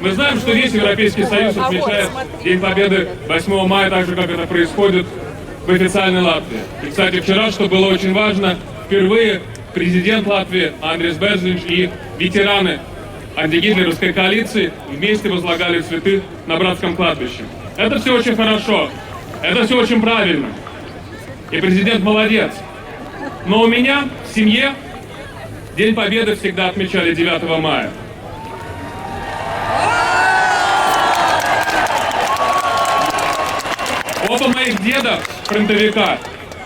Мы знаем, что весь Европейский Союз отмечает День Победы 8 мая, так же, как это происходит в официальной Латвии. И, кстати, вчера, что было очень важно, впервые президент Латвии Андрис Берзинш и ветераны антигитлеровской коалиции вместе возлагали цветы на братском кладбище. Это все очень хорошо, это все очень правильно. И президент молодец. Но у меня в семье День Победы всегда отмечали 9 мая. Оба моих деда фронтовика,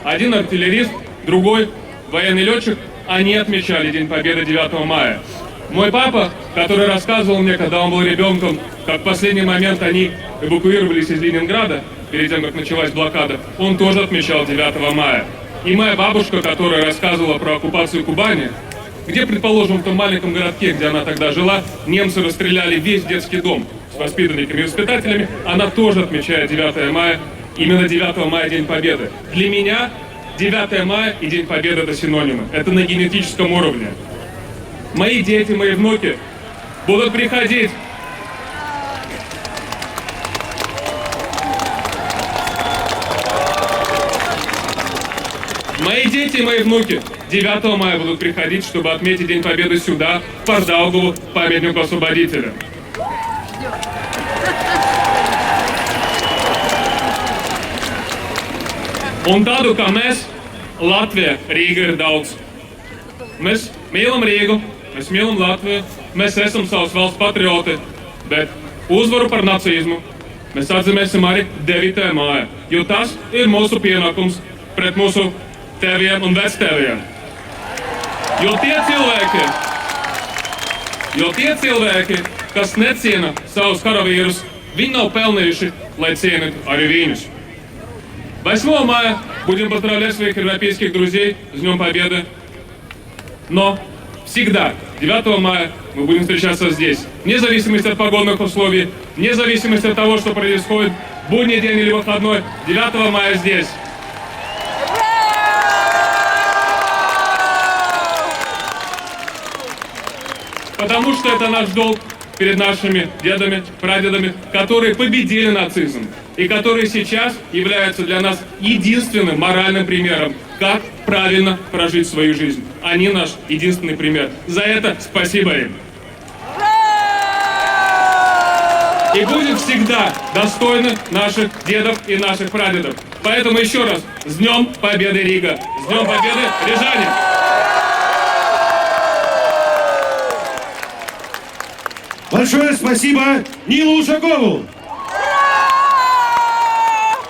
один артиллерист, другой военный летчик, они отмечали День Победы 9 мая. Мой папа, который рассказывал мне, когда он был ребенком, как в последний момент они эвакуировались из Ленинграда, перед тем, как началась блокада, он тоже отмечал 9 мая. И моя бабушка, которая рассказывала про оккупацию Кубани, где, предположим, в том маленьком городке, где она тогда жила, немцы расстреляли весь детский дом с воспитанниками и воспитателями, она тоже отмечает 9 мая, именно 9 мая День Победы. Для меня 9 мая и День Победы — это синонимы, это на генетическом уровне. Мои дети, мои внуки будут приходить. Мои дети и мои внуки 9 мая будут приходить, чтобы отметить День Победы сюда, в Пардаугаву, памятнику освободителя. Un tādu kā mēs, Latvija, Rīga ir daudz. Mēs mīlam Rīgu, mēs mīlam Latviju, mēs esam savas valsts patrioti, bet uzvaru par nacismu mēs atzīmēsim arī 9. māja, jo tas ir mūsu pienākums pret mūsu tēviem un vectēviem. Jo tie cilvēki, kas neciena savus karavīrus, viņi nav pelnījuši, lai cienītu arī viņus. 8 мая будем поздравлять своих европейских друзей с Днем Победы. Но всегда 9 мая мы будем встречаться здесь, вне зависимости от погодных условий, вне зависимости от того, что происходит, будний день или выходной, 9 мая здесь. Потому что это наш долг перед нашими дедами, прадедами, которые победили нацизм и которые сейчас являются для нас единственным моральным примером, как правильно прожить свою жизнь. Они наш единственный пример. За это спасибо им. И будем всегда достойны наших дедов и наших прадедов. Поэтому еще раз, с Днем Победы, Рига! С Днем Победы, рижане! Большое спасибо Нилу Ушакову!